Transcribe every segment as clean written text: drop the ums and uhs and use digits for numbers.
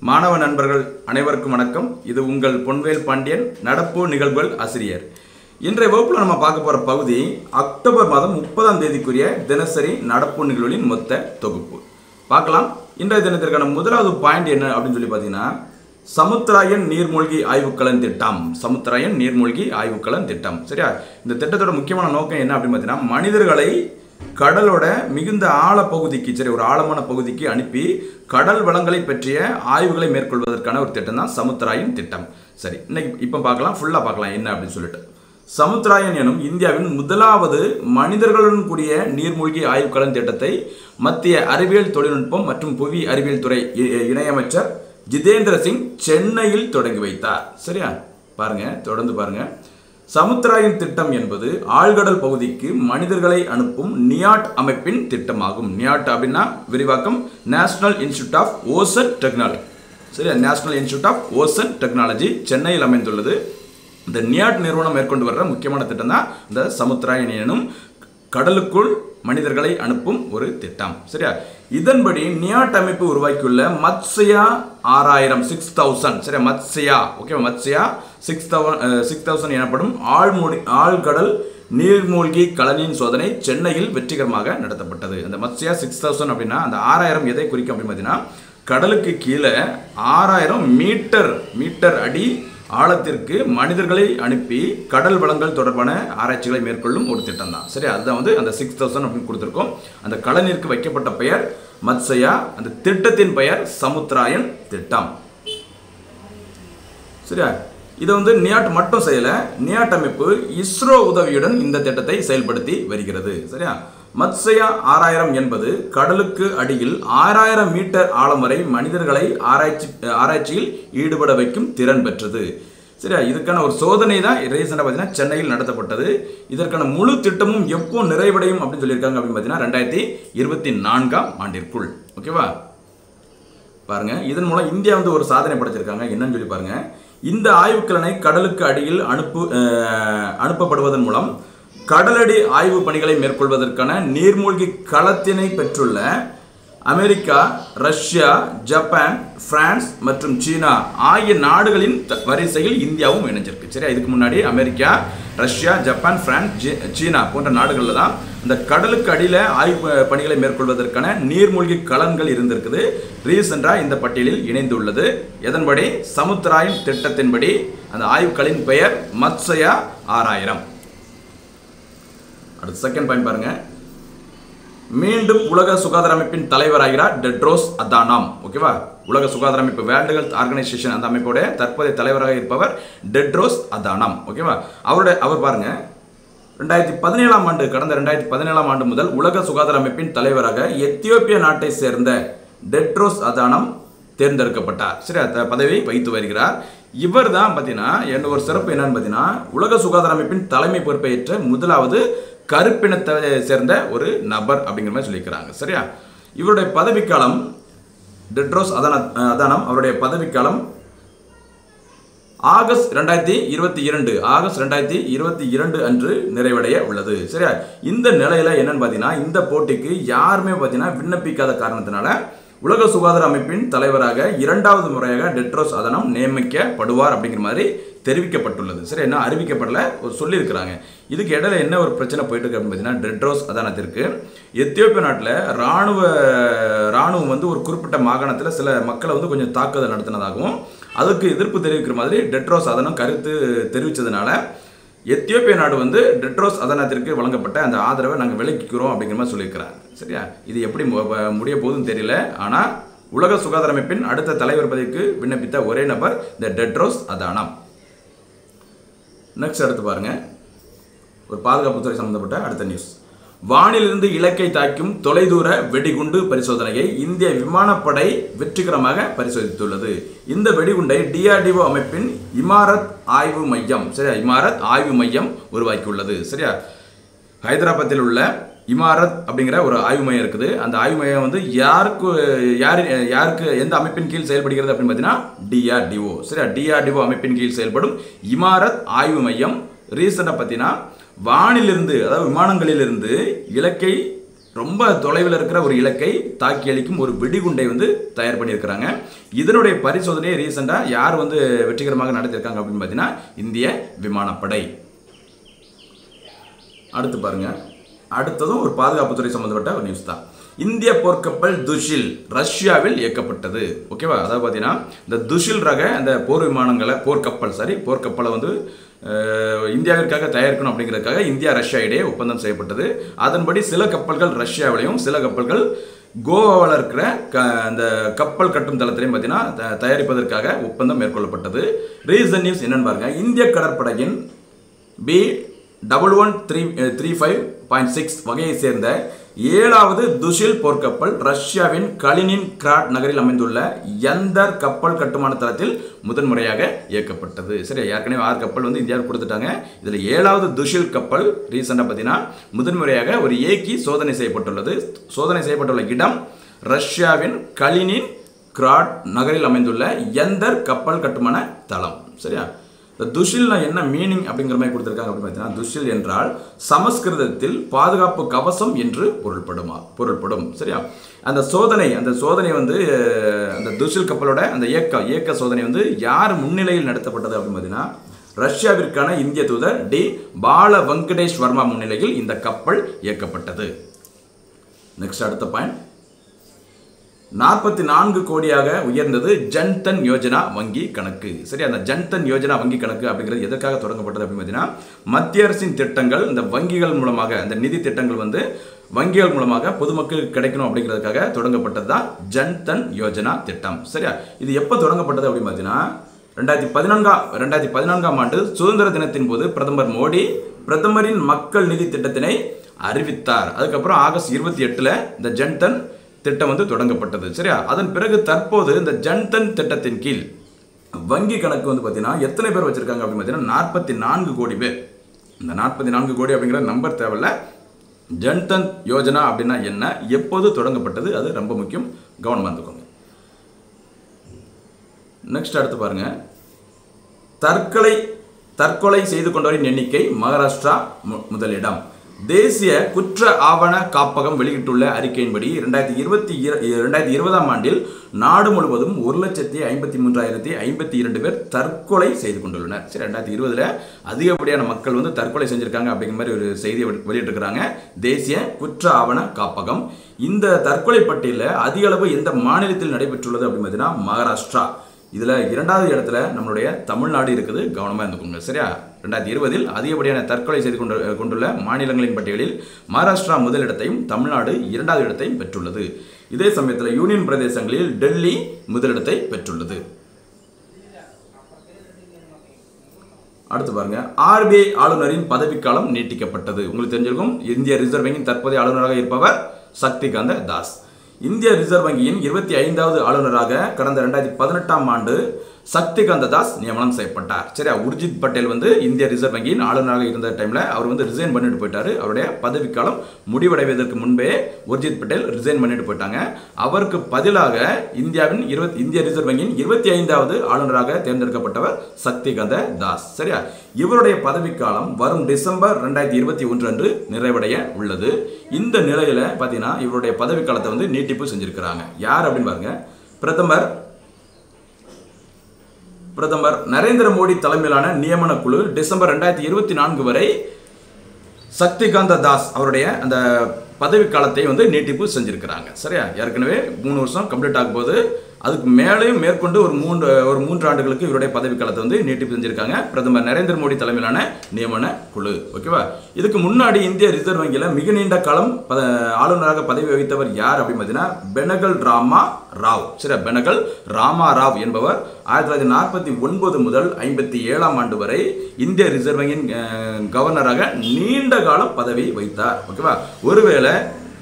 மாணவ நண்பர்கள் அனைவருக்கும் வணக்கம். இது உங்கள் பொன்வேல் பாண்டியன் நடப்பு நிகழ்வுகள் ஆசிரியர். இன்றைய வகுப்பில் நம்ம பார்க்க போகிற பகுதி அக்டோபர் மாதம் 30ஆம் தேதிக்குரிய தினசரி நடப்பு நிகழ்வுகளின் மொத்த தொகுப்பு பார்க்கலாம். இன்றைய தினத்திற்கான முதலாவது பாயிண்ட் என்ன அப்படின்னு சொல்லி பார்த்தீங்கன்னா, சமுத்திராயன் நீர்மூழ்கி ஆய்வுக்களன் திட்டம். சமுத்திராயன் நீர்மூழ்கி ஆய்வுக்களன் திட்டம். சரியா? இந்த திட்டத்தோட முக்கியமான நோக்கம் என்ன அப்படின்னு பார்த்தீங்கன்னா, மனிதர்களை கடலோட மிகுந்த ஆழ பகுதிக்கு, சரி, ஒரு ஆழமான பகுதிக்கு அனுப்பி கடல் வளங்களை பற்றிய ஆய்வுகளை மேற்கொள்வதற்கான ஒரு திட்டம் தான் சமுத்திராயன் திட்டம். சரி, இன்னைக்கு இப்போ பார்க்கலாம், ஃபுல்லாக பார்க்கலாம் என்ன அப்படின்னு சொல்லிட்டு. சமுத்திராயன் எனும் இந்தியாவின் முதலாவது மனிதர்களுடன் கூடிய நீர்மூழ்கி ஆய்வுக்களன் திட்டத்தை மத்திய அறிவியல் தொழில்நுட்பம் மற்றும் புவி அறிவியல் துறை இணையமைச்சர் ஜிதேந்திர சிங் சென்னையில் தொடங்கி வைத்தார். சரியா? பாருங்க, தொடர்ந்து பாருங்க. சமுத்திராயன் திட்டம் என்பது ஆழ்கடல் பகுதிக்கு மனிதர்களை அனுப்பும் நியாட் அமைப்பின் திட்டமாகும். நியாட் அப்படின்னா விரிவாக்கம் National Institute of Ocean Technology. சரியா? National Institute of Ocean Technology சென்னையில் அமைந்துள்ளது. இந்த நியாட் நிறுவனம் மேற்கொண்டு வர்ற முக்கியமான திட்டம் தான் இந்த சமுத்திராயன் எனும் கடலுக்குள் மனிதர்களை அனுப்பும் ஒரு திட்டம். சரியா? இதன்படி நியாட் அமைப்பு உருவாக்கியுள்ள மத்ஸ்யா 6000 சரியா? மத்ஸ்யா, ஓகே, மத்ஸ்யா 6000 எனப்படும் ஆழ்கடல் நீர்மூழ்கி கலனின் சோதனை சென்னையில் வெற்றிகரமாக நடத்தப்பட்டது. அந்த மத்ஸ்யா 6000 அப்படின்னா அந்த 6000 எதை குறிக்கும் அப்படின்னு பார்த்தீங்கன்னா, கடலுக்கு கீழே 6000 மீட்டர் அடி ஆழத்திற்கு மனிதர்களை அனுப்பி கடல் வளங்கள் தொடர்பான ஆராய்ச்சிகளை மேற்கொள்ளும் ஒரு திட்டம் தான். சரி, அதுதான் வந்து அந்த 6000 அப்படின்னு கொடுத்துருக்கோம். அந்த கலனிற்கு வைக்கப்பட்ட பெயர் மத்ஸ்யா, அந்த திட்டத்தின் பெயர் சமுத்திராயன் திட்டம். சரியா? இதை வந்து நியாட் மட்டும் செய்யல, நியாட் அமைப்பு இஸ்ரோ உதவியுடன் இந்த திட்டத்தை செயல்படுத்தி வருகிறது. சரியா? மத்ஸ்யா 6000 என்பது கடலுக்கு அடியில் 6000 மீட்டர் ஆழம் வரை மனிதர்களை ஆராய்ச்சியில் ஈடுபட வைக்கும் திறன் பெற்றது. சரியா? இதுக்கான ஒரு சோதனை தான் ரீசெண்டாக பார்த்தீங்கன்னா சென்னையில் நடத்தப்பட்டது. இதற்கான முழு திட்டமும் எப்போ நிறைவடையும் அப்படின்னு சொல்லியிருக்காங்க அப்படின்னு பார்த்தீங்கன்னா 2024ஆம் ஆண்டிற்குள். ஓகேவா? பாருங்க, இதன் மூலம் இந்தியா வந்து ஒரு சாதனை படைச்சிருக்காங்க. என்னன்னு சொல்லி பாருங்க. இந்த ஆய்வுக்கலனை கடலுக்கு அடியில் அனுப்பப்படுவதன் மூலம் கடலடி ஆய்வு பணிகளை மேற்கொள்வதற்கான நீர்மூழ்கி களத்தினை பெற்றுள்ள அமெரிக்கா, ரஷ்யா, ஜப்பான், பிரான்ஸ் மற்றும் சீனா ஆகிய நாடுகளின் வரிசையில் இந்தியாவும் இணைஞ்சிருக்கு. சரியா? இதுக்கு முன்னாடி அமெரிக்கா, ரஷ்யா, ஜப்பான், பிரான்ஸ், சீனா போன்ற நாடுகளில் தான் இந்த கடலுக்கு அடியில் ஆய்வு பணிகளை மேற்கொள்வதற்கான நீர்மூழ்கி கலன்கள் இருந்திருக்குது. ரீசெண்டாக இந்த பட்டியலில் இணைந்துள்ளது. எதன்படி? சமுத்திராயன் திட்டத்தின்படி அந்த ஆய்வுகளின் பெயர் மத்ஸ்யா 6000. அடுத்த செகண்ட் பாயிண்ட் பாருங்க. மீண்டும் உலக சுகாதார அமைப்பின் தலைவராகிறார் டெட்ரோஸ் அதனாம். ஓகேவா? உலக சுகாதார அமைப்பு, வேர்ல்டு ஹெல்த் ஆர்கனைசேஷன், அந்த அமைப்போட தற்போதைய தலைவராக இருப்பவர் டெட்ரோஸ் அதனாம். ஓகேவா? அவர் பாருங்க, 2017ஆம் ஆண்டு, கடந்த 2017ஆம் ஆண்டு முதல் உலக சுகாதார அமைப்பின் தலைவராக எத்தியோப்பியா நாட்டை சேர்ந்த டெட்ரோஸ் அதனாம் தேர்ந்தெடுக்கப்பட்டார். சரி, பதவி வைத்து வருகிறார். இவர் தான் பார்த்தீங்கன்னா என்ன ஒரு சிறப்பு என்னன்னு பார்த்தீங்கன்னா, உலக சுகாதார அமைப்பின் தலைமை பொறுப்பேற்ற முதலாவது கருப்பினத்தை சேர்ந்த ஒரு நபர் அப்படிங்கிற மாதிரி சொல்லியிருக்கிறாங்க. சரியா? இவருடைய பதவிக்காலம், டெட்ரோஸ் அதனாம் அவருடைய பதவிக்காலம் ஆகஸ்ட் 2022 அன்று நிறைவடைய உள்ளது. சரியா? இந்த நிலையில என்னன்னு பார்த்தீங்கன்னா, இந்த போட்டிக்கு யாருமே பார்த்தீங்கன்னா விண்ணப்பிக்காத காரணத்தினால உலக சுகாதார அமைப்பின் தலைவராக 2வது முறையாக டெட்ரோஸ் அதனாம் நியமிக்கப்படுவார் அப்படிங்கிற மாதிரி தெரிவிக்கப்பட்டுள்ளது. சரி, என்ன அறிவிக்கப்படல, ஒரு சொல்லியிருக்கிறாங்க. இதுக்கு இடையில என்ன ஒரு பிரச்சனை போயிட்டு இருக்கு அப்படின்னு பார்த்தீங்கன்னா, டெட்ரோஸ் அதனாத்திற்கு எத்தியோப்பியா நாட்டில் ராணுவம் வந்து ஒரு குறிப்பிட்ட மாகாணத்தில் சில மக்களை வந்து கொஞ்சம் தாக்குதல் நடத்தினதாகவும் அதுக்கு எதிர்ப்பு தெரிவிக்கிற மாதிரி டெட்ரோஸ் அதனாம் கருத்து தெரிவித்ததுனால எத்தியோப்பியா நாடு வந்து டெட்ரோஸ் அதனாத்திற்கு வழங்கப்பட்ட அந்த ஆதரவை நாங்கள் விலக்கிக்கிறோம் அப்படிங்கிற மாதிரி சொல்லியிருக்கிறாங்க. சரியா? இது எப்படி முடிய போகுதுன்னு தெரியல. ஆனால் உலக சுகாதார அமைப்பின் அடுத்த தலைவர் பதவிக்கு விண்ணப்பித்த ஒரே நபர் இந்த டெட்ரோஸ் அதனாம். நெக்ஸ்ட் அடுத்து பாருங்க, ஒரு பாதுகாப்புத்துறை சம்பந்தப்பட்ட அடுத்த நியூஸ். வானிலிருந்து இலக்கை தாக்கும் தொலைதூர வெடிகுண்டு பரிசோதனையை இந்திய விமானப்படை வெற்றிகரமாக பரிசோதித்துள்ளது. இந்த வெடிகுண்டை DRDO அமைப்பின் இமாரத் ஆய்வு மையம், சரியா, இமாரத் ஆய்வு மையம் உருவாக்கியுள்ளது. சரியா? ஹைதராபாத்தில் உள்ள இமாரத் அப்படிங்கிற ஒரு ஆய்வு மையம் இருக்குது. அந்த ஆய்வு மையம் வந்து யாருக்கு எந்த அமைப்பின் கீழ் செயல்படுகிறது அப்படின்னு பார்த்தீங்கன்னா DRDO. சரியா? DRDO அமைப்பின் கீழ் செயல்படும் இமாரத் ஆய்வு மையம் ரீசெண்டாக பார்த்தீங்கன்னா வானிலிருந்து அதாவது விமானங்களிலிருந்து இலக்கை ரொம்ப தொலைவில் இருக்கிற ஒரு இலக்கை தாக்கி அளிக்கும் ஒரு வெடிகுண்டை வந்து தயார் பண்ணியிருக்கிறாங்க. இதனுடைய பரிசோதனையை ரீசெண்டாக யார் வந்து வெற்றிகரமாக நடத்தியிருக்காங்க அப்படின்னு பார்த்தீங்கன்னா இந்திய விமானப்படை. அடுத்து பாருங்க, அடுத்ததும் ஒரு பாதுகாப்புத்துறை சம்பந்தப்பட்ட ஒரு நியூஸ் தான். இந்திய போர்க்கப்பல் துஷில் ரஷ்யாவில் இயக்கப்பட்டது. ஓகேவா, அதாவது பார்த்தீங்கன்னா இந்த துஷில் ரக அந்த போர்க்கப்பலை வந்து இந்தியாவிற்காக தயாரிக்கணும் அப்படிங்கிறதுக்காக இந்தியா ரஷ்யா இடையே ஒப்பந்தம் செய்யப்பட்டது. அதன்படி சில கப்பல்கள் ரஷ்யாவிலையும் சில கப்பல்கள் கோவாவில் இருக்கிற அந்த கப்பல் கட்டும் தளத்திலையும் பார்த்தீங்கன்னா தயாரிப்பதற்காக ஒப்பந்தம் மேற்கொள்ளப்பட்டது. ரீசன் நியூஸ் என்னன்னு பாருங்க. இந்திய கடற்படையின் B11335.6 வகையை சேர்ந்த 7வது துஷில் போர்க்கப்பல் ரஷ்யாவின் கலினின்கிராட் நகரில் அமைந்துள்ள யந்தர் கப்பல் கட்டுமான தளத்தில் முதன்முறையாக இயக்கப்பட்டது. சரி, ஏற்கனவே 6 கப்பல் வந்து இந்தியாவுக்கு கொடுத்துட்டாங்க. இதில் 7வது துஷில் கப்பல் ரீசெண்டாக பார்த்தீங்கன்னா முதன்முறையாக ஒரு ஏக்கி சோதனை செய்யப்பட்டுள்ளது. சோதனை செய்யப்பட்டுள்ள இடம் ரஷ்யாவின் கலினின்கிராட் நகரில் அமைந்துள்ள யந்தர் கப்பல் கட்டுமான தளம். சரியா, இந்த துஷில்னா என்ன மீனிங் அப்படிங்கிற மாதிரி கொடுத்துருக்காங்க அப்படின்னு பார்த்தீங்கன்னா, துஷில் என்றால் சமஸ்கிருதத்தில் பாதுகாப்பு கவசம் என்று பொருள்படும். சரியா, அந்த சோதனை வந்து அந்த துஷில் கப்பலோட அந்த இயக்க சோதனை வந்து யார் முன்னிலையில் நடத்தப்பட்டது அப்படின்னு பார்த்தீங்கன்னா ரஷ்யாவிற்கான இந்திய தூதர் டி பால வெங்கடேஷ் வர்மா முன்னிலையில் இந்த கப்பல் இயக்கப்பட்டது. நெக்ஸ்ட் அடுத்த பாயிண்ட், 44 கோடியாக உயர்ந்தது ஜன்தன் யோஜனா வங்கி கணக்கு. சரி, அந்த ஜன்தன் யோஜனா வங்கி கணக்கு அப்படிங்கிறது எதற்காக தொடங்கப்பட்டது அப்படின்னு பார்த்தீங்கன்னா மத்திய அரசின் திட்டங்கள் இந்த வங்கிகள் மூலமாக அந்த நிதி திட்டங்கள் வந்து வங்கிகள் மூலமாக பொதுமக்களுக்கு கிடைக்கணும் அப்படிங்கிறதுக்காக தொடங்கப்பட்டது தான் ஜன்தன் யோஜனா திட்டம். சரியா, இது எப்போ தொடங்கப்பட்டது அப்படின்னு பார்த்தீங்கன்னா 2014ஆம் ஆண்டு சுதந்திர தினத்தின் போது பிரதமர் மோடி பிரதமரின் மக்கள் நிதி திட்டத்தினை அறிவித்தார். அதுக்கப்புறம் ஆகஸ்ட் 28 இந்த ஜன்தன் திட்டம் வந்து தொடங்கப்பட்டது. சரியா, அதன் பிறகு தற்போது இந்த ஜன்தன் திட்டத்தின் கீழ் வங்கி கணக்கு வந்து பார்த்தீங்கன்னா எத்தனை பேர் வச்சிருக்காங்க அப்படின்னு பார்த்தீங்கன்னா 44 கோடி பேர். இந்த 44 கோடி அப்படிங்கிற நம்பர் தேவையில்ல. ஜன்தன் யோஜனா அப்படின்னா என்ன, எப்போது தொடங்கப்பட்டது, அது ரொம்ப முக்கியம், கவனமாக இருந்துக்கோங்க. நெக்ஸ்ட் அடுத்து பாருங்க, தற்கொலை செய்து கொண்டவரின் எண்ணிக்கை மகாராஷ்டிரா முதலிடம். தேசிய குற்ற ஆவண காப்பகம் வெளியிட்டுள்ள அறிக்கையின்படி 2020ஆம் ஆண்டில் நாடு முழுவதும் 1,53,052 பேர் தற்கொலை செய்து கொண்டுள்ளனர். சரி, 2020 அதிகப்படியான மக்கள் வந்து தற்கொலை செஞ்சிருக்காங்க அப்படிங்கிற மாதிரி ஒரு செய்தியை வெளியிட்டிருக்கிறாங்க தேசிய குற்ற ஆவண காப்பகம். இந்த தற்கொலை பட்டியலில் அதிக அளவு எந்த மாநிலத்தில் நடைபெற்றுள்ளது அப்படின்னு பார்த்தீங்கன்னா மகாராஷ்டிரா. இதில் 2வது இடத்துல நம்மளுடைய தமிழ்நாடு இருக்குது, கவனமாக இருந்துக்கோங்க. சரியா, 2020 அதிகப்படியான தற்கொலை செய்து கொண்டுள்ள மாநிலங்களின் பட்டியலில் மகாராஷ்டிரா முதலிடத்தையும் தமிழ்நாடு 2வது இடத்தையும் பெற்றுள்ளது. இதே சமயத்தில் யூனியன் பிரதேசங்களில் டெல்லி முதலிடத்தை பெற்றுள்ளது. அடுத்து பாருங்க, RBI ஆளுநரின் பதவிக்காலம் நீட்டிக்கப்பட்டது. உங்களுக்கு தெரிஞ்சிருக்கும், இந்திய ரிசர்வ் வங்கியின் தற்போதைய ஆளுநராக இருப்பவர் சக்திகாந்த தாஸ். இந்திய ரிசர்வ் வங்கியின் 25வது ஆளுநராக கடந்த 2018ஆம் ஆண்டு சக்திகாந்த தாஸ் நியமனம் செய்யப்பட்டார். சரியா, உர்ஜித் பட்டேல் வந்து இந்திய ரிசர்வ் வங்கியின் ஆளுநராக இருந்த டைம்ல அவர் வந்து ரிசைன் பண்ணிட்டு போயிட்டாரு. அவருடைய பதவிக்காலம் முடிவடைவதற்கு முன்பே உர்ஜித் பட்டேல் ரிசைன் பண்ணிட்டு போயிட்டாங்க. அவருக்கு பதிலாக இந்திய ரிசர்வ் வங்கியின் 25வது ஆளுநராக தேர்ந்தெடுக்கப்பட்டவர் சக்திகாந்த தாஸ். சரியா, இவருடைய பதவிக்காலம் வரும் டிசம்பர் 2021 அன்று நிறைவடைய உள்ளது. இந்த நிலையில பாத்தீங்கன்னா இவருடைய பதவிக்காலத்தை வந்து நீட்டிப்பு செஞ்சிருக்கிறாங்க. யார் அப்படின்னு பாருங்க, பிரதமர் நரேந்திர மோடி தலைமையிலான நியமன குழு டிசம்பர் 2024 வரை சக்திகாந்த தாஸ் அவருடைய அந்த பதவி காலத்தை வந்து நீட்டிப்பு செஞ்சிருக்கிறாங்க. சரியா, ஏற்கனவே 3 வருஷம் கம்ப்ளீட் ஆகும் போது அதுக்கு மேலேயும் மேற்கொண்டு ஒரு 3 ஆண்டுகளுக்கு இவருடைய பதவி காலத்தை வந்து நீட்டிப்பு செஞ்சிருக்காங்க பிரதமர் நரேந்திர மோடி தலைமையிலான நியமன குழு. ஓகேவா, இதுக்கு முன்னாடி இந்திய ரிசர்வ் வங்கியில் மிக நீண்ட காலம் ஆளுநராக பதவி வகித்தவர் யார் அப்படின்னு பார்த்தீங்கன்னா பெனகல் ராமா ராவ். சரி, பெனகல் ராமா ராவ் என்பவர் 1949 முதல் 57ஆம் ஆண்டு வரை இந்திய ரிசர்வ் வங்கியின் கவர்னராக நீண்ட காலம் பதவி வகித்தார். ஓகேவா, ஒருவேளை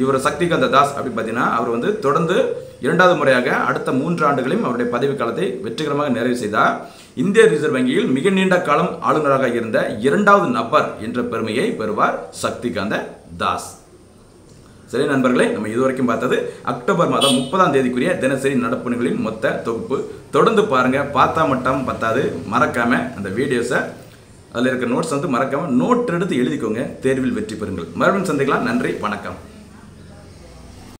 இவர் சக்திகாந்த தாஸ் அப்படி பார்த்தீங்கன்னா அவர் வந்து தொடர்ந்து 2வது முறையாக அடுத்த 3 ஆண்டுகளையும் அவருடைய பதவி காலத்தை வெற்றிகரமாக நிறைவு செய்தார். இந்திய ரிசர்வ் வங்கியில் மிக நீண்ட காலம் ஆளுநராக இருந்த 2வது நபர் என்ற பெருமையை பெறுவார் சக்திகாந்த தாஸ். சரி நண்பர்களே, நம்ம இதுவரைக்கும் பார்த்தது அக்டோபர் மாதம் 30ஆம் தேதிக்குரிய தினசரி நடப்புகளின் மொத்த தொகுப்பு. தொடர்ந்து பாருங்க, பார்த்தா மட்டும் பத்தாது, மறக்காம அந்த வீடியோஸை அதில் இருக்க நோட்ஸ் வந்து மறக்காமல் நோட் எடுத்து எழுதிக்கோங்க. தேர்வில் வெற்றி பெறுங்கள். மறுபடியும் சந்திக்கலாம். நன்றி, வணக்கம்.